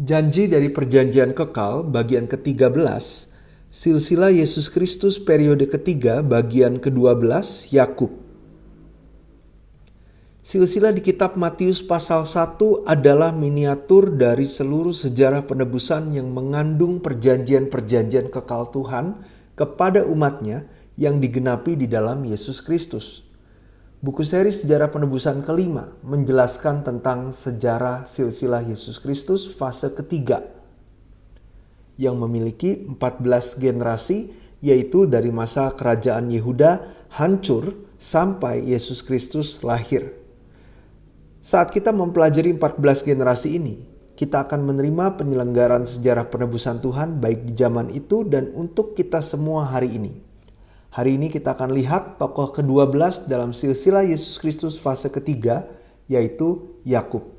Janji dari Perjanjian Kekal bagian ke-13, silsilah Yesus Kristus periode ketiga bagian ke-12, Yakub. Silsilah di kitab Matius pasal 1 adalah miniatur dari seluruh sejarah penebusan yang mengandung perjanjian-perjanjian kekal Tuhan kepada umatnya yang digenapi di dalam Yesus Kristus. Buku seri sejarah penebusan kelima menjelaskan tentang sejarah silsilah Yesus Kristus fase ketiga yang memiliki 14 generasi, yaitu dari masa kerajaan Yehuda hancur sampai Yesus Kristus lahir. Saat kita mempelajari 14 generasi ini, kita akan menerima penyelenggaraan sejarah penebusan Tuhan baik di zaman itu dan untuk kita semua hari ini. Hari ini kita akan lihat tokoh ke-12 dalam silsilah Yesus Kristus fase ketiga, yaitu Yakub.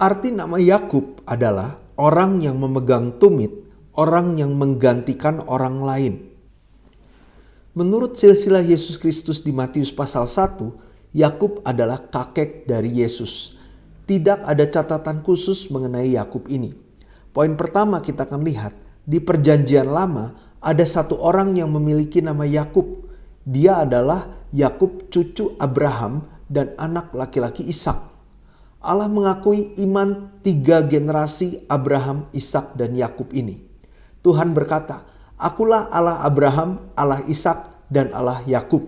Arti nama Yakub adalah orang yang memegang tumit, orang yang menggantikan orang lain. Menurut silsilah Yesus Kristus di Matius pasal 1, Yakub adalah kakek dari Yesus. Tidak ada catatan khusus mengenai Yakub ini. Poin pertama kita akan lihat, di Perjanjian Lama ada satu orang yang memiliki nama Yakub. Dia adalah Yakub cucu Abraham dan anak laki-laki Ishak. Allah mengakui iman 3 generasi Abraham, Ishak, dan Yakub ini. Tuhan berkata, "Akulah Allah Abraham, Allah Ishak, dan Allah Yakub."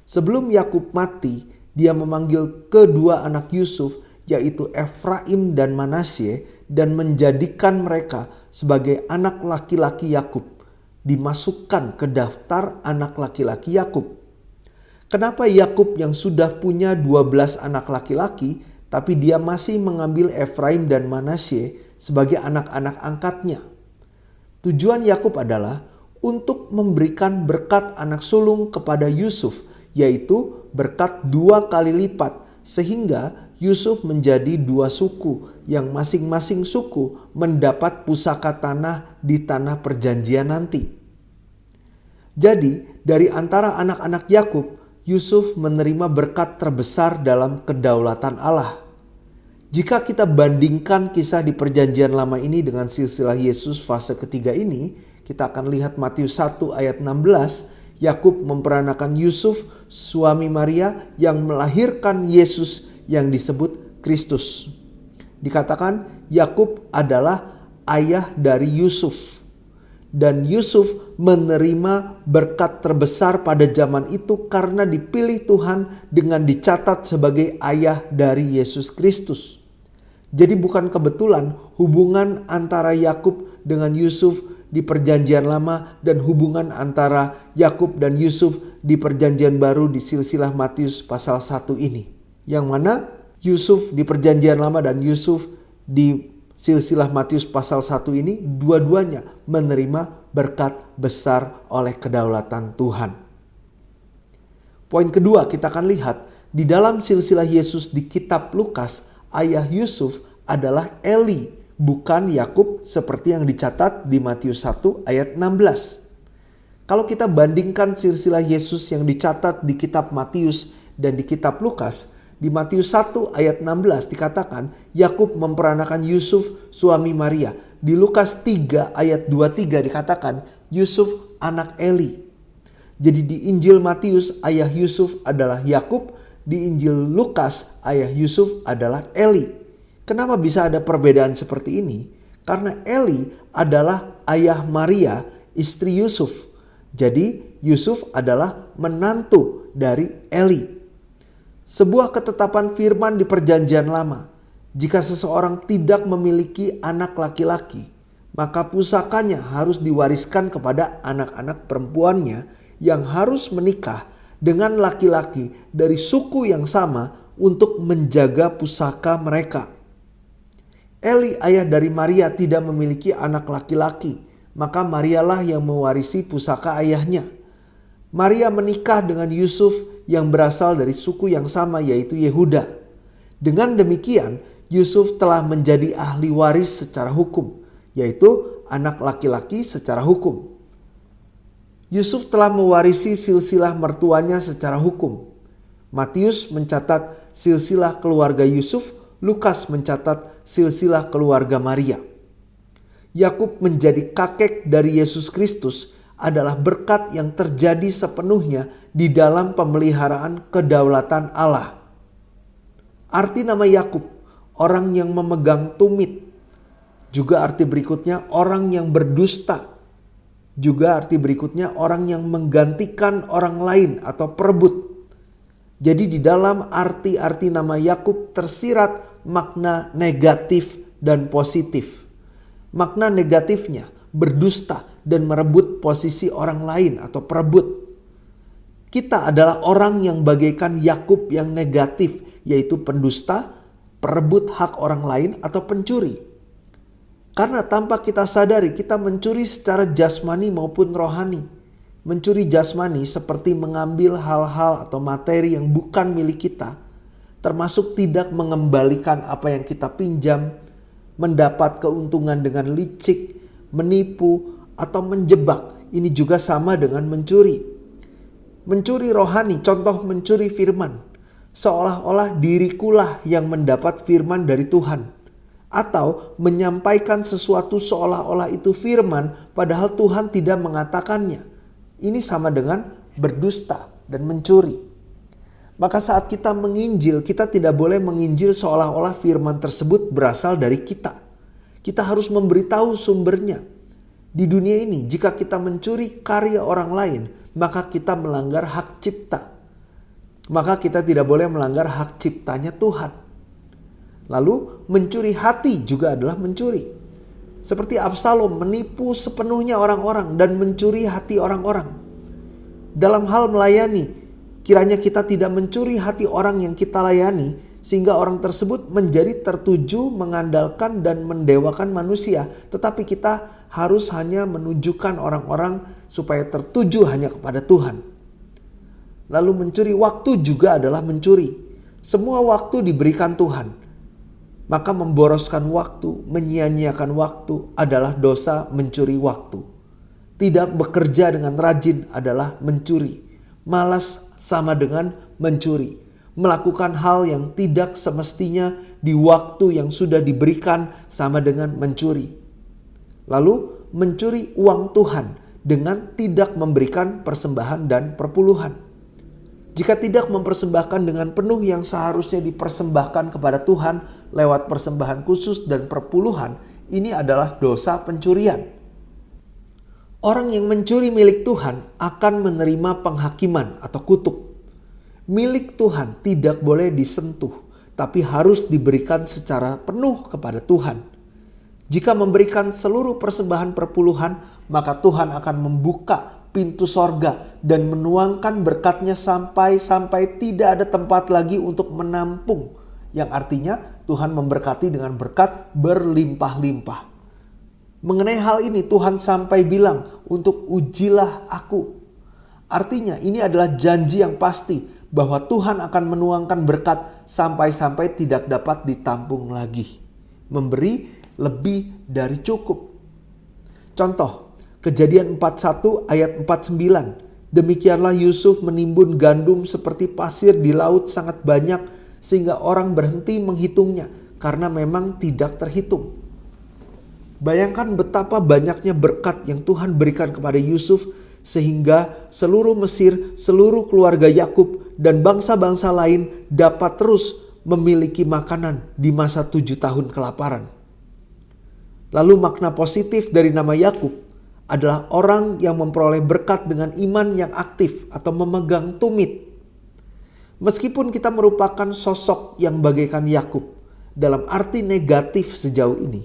Sebelum Yakub mati, dia memanggil kedua anak Yusuf, yaitu Efraim dan Manasye, dan menjadikan mereka sebagai anak laki-laki Yakub, dimasukkan ke daftar anak laki-laki Yakub. Kenapa Yakub yang sudah punya 12 anak laki-laki, tapi dia masih mengambil Efraim dan Manasye sebagai anak-anak angkatnya? Tujuan Yakub adalah untuk memberikan berkat anak sulung kepada Yusuf, yaitu berkat 2 kali lipat, sehingga Yusuf menjadi 2 suku yang masing-masing suku mendapat pusaka tanah di tanah perjanjian nanti. Jadi dari antara anak-anak Yakub, Yusuf menerima berkat terbesar dalam kedaulatan Allah. Jika kita bandingkan kisah di Perjanjian Lama ini dengan silsilah Yesus fase ketiga ini, kita akan lihat Matius 1 ayat 16, Yakub memperanakan Yusuf, suami Maria, yang melahirkan Yesus yang disebut Kristus. Dikatakan Yakub adalah ayah dari Yusuf. Dan Yusuf menerima berkat terbesar pada zaman itu karena dipilih Tuhan dengan dicatat sebagai ayah dari Yesus Kristus. Jadi bukan kebetulan hubungan antara Yakub dengan Yusuf di Perjanjian Lama dan hubungan antara Yakub dan Yusuf di Perjanjian Baru di silsilah Matius pasal 1 ini. Yang mana Yusuf di Perjanjian Lama dan Yusuf di silsilah Matius pasal 1 ini dua-duanya menerima berkat besar oleh kedaulatan Tuhan. Poin kedua kita akan lihat di dalam silsilah Yesus di kitab Lukas, ayah Yusuf adalah Eli, bukan Yakub seperti yang dicatat di Matius 1 ayat 16. Kalau kita bandingkan silsilah Yesus yang dicatat di kitab Matius dan di kitab Lukas, di Matius 1 ayat 16 dikatakan Yakub memperanakan Yusuf suami Maria. Di Lukas 3 ayat 23 dikatakan Yusuf anak Eli. Jadi di Injil Matius ayah Yusuf adalah Yakub, di Injil Lukas ayah Yusuf adalah Eli. Kenapa bisa ada perbedaan seperti ini? Karena Eli adalah ayah Maria, istri Yusuf. Jadi Yusuf adalah menantu dari Eli. Sebuah ketetapan firman di Perjanjian Lama, jika seseorang tidak memiliki anak laki-laki, maka pusakanya harus diwariskan kepada anak-anak perempuannya yang harus menikah dengan laki-laki dari suku yang sama untuk menjaga pusaka mereka. Eli, ayah dari Maria, tidak memiliki anak laki-laki, maka Marialah yang mewarisi pusaka ayahnya. Maria menikah dengan Yusuf yang berasal dari suku yang sama, yaitu Yehuda. Dengan demikian, Yusuf telah menjadi ahli waris secara hukum, yaitu anak laki-laki secara hukum. Yusuf telah mewarisi silsilah mertuanya secara hukum. Matius mencatat silsilah keluarga Yusuf, Lukas mencatat silsilah keluarga Maria. Yakub menjadi kakek dari Yesus Kristus adalah berkat yang terjadi sepenuhnya di dalam pemeliharaan kedaulatan Allah. Arti nama Yakub, orang yang memegang tumit. Juga arti berikutnya orang yang berdusta. Juga arti berikutnya orang yang menggantikan orang lain atau perebut. Jadi di dalam arti-arti nama Yakub tersirat makna negatif dan positif. Makna negatifnya berdusta dan merebut posisi orang lain atau perebut. Kita adalah orang yang bagaikan Yakub yang negatif, yaitu pendusta, perebut hak orang lain atau pencuri. Karena tanpa kita sadari kita mencuri secara jasmani maupun rohani. Mencuri jasmani seperti mengambil hal-hal atau materi yang bukan milik kita, termasuk tidak mengembalikan apa yang kita pinjam, mendapat keuntungan dengan licik, menipu, atau menjebak. Ini juga sama dengan mencuri. Mencuri rohani, contoh mencuri firman. Seolah-olah dirikulah yang mendapat firman dari Tuhan. Atau menyampaikan sesuatu seolah-olah itu firman, padahal Tuhan tidak mengatakannya. Ini sama dengan berdusta dan mencuri. Maka saat kita menginjil, kita tidak boleh menginjil seolah-olah firman tersebut berasal dari kita. Kita harus memberitahu sumbernya. Di dunia ini, jika kita mencuri karya orang lain, maka kita melanggar hak cipta. Maka kita tidak boleh melanggar hak ciptanya Tuhan. Lalu mencuri hati juga adalah mencuri. Seperti Absalom menipu sepenuhnya orang-orang dan mencuri hati orang-orang. Dalam hal melayani, kiranya kita tidak mencuri hati orang yang kita layani sehingga orang tersebut menjadi tertuju mengandalkan dan mendewakan manusia. Tetapi kita harus hanya menunjukkan orang-orang supaya tertuju hanya kepada Tuhan. Lalu mencuri waktu juga adalah mencuri. Semua waktu diberikan Tuhan. Maka memboroskan waktu, menyia-nyiakan waktu adalah dosa mencuri waktu. Tidak bekerja dengan rajin adalah mencuri. Malas sama dengan mencuri. Melakukan hal yang tidak semestinya di waktu yang sudah diberikan sama dengan mencuri. Lalu mencuri uang Tuhan dengan tidak memberikan persembahan dan perpuluhan. Jika tidak mempersembahkan dengan penuh yang seharusnya dipersembahkan kepada Tuhan lewat persembahan khusus dan perpuluhan, ini adalah dosa pencurian. Orang yang mencuri milik Tuhan akan menerima penghakiman atau kutuk. Milik Tuhan tidak boleh disentuh, tapi harus diberikan secara penuh kepada Tuhan. Jika memberikan seluruh persembahan perpuluhan, maka Tuhan akan membuka pintu sorga dan menuangkan berkatnya sampai tidak ada tempat lagi untuk menampung. Yang artinya Tuhan memberkati dengan berkat berlimpah-limpah. Mengenai hal ini Tuhan sampai bilang untuk ujilah aku. Artinya ini adalah janji yang pasti bahwa Tuhan akan menuangkan berkat sampai tidak dapat ditampung lagi. Memberi lebih dari cukup. Contoh, Kejadian 41 ayat 49. Demikianlah Yusuf menimbun gandum seperti pasir di laut sangat banyak sehingga orang berhenti menghitungnya karena memang tidak terhitung. Bayangkan betapa banyaknya berkat yang Tuhan berikan kepada Yusuf sehingga seluruh Mesir, seluruh keluarga Yakub dan bangsa-bangsa lain dapat terus memiliki makanan di masa 7 tahun kelaparan. Lalu makna positif dari nama Yakub adalah orang yang memperoleh berkat dengan iman yang aktif atau memegang tumit. Meskipun kita merupakan sosok yang bagaikan Yakub dalam arti negatif sejauh ini,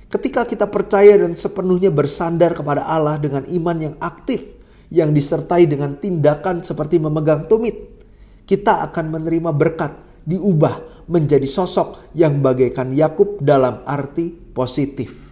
ketika kita percaya dan sepenuhnya bersandar kepada Allah dengan iman yang aktif yang disertai dengan tindakan seperti memegang tumit, kita akan menerima berkat diubah menjadi sosok yang bagaikan Yakub dalam arti positif.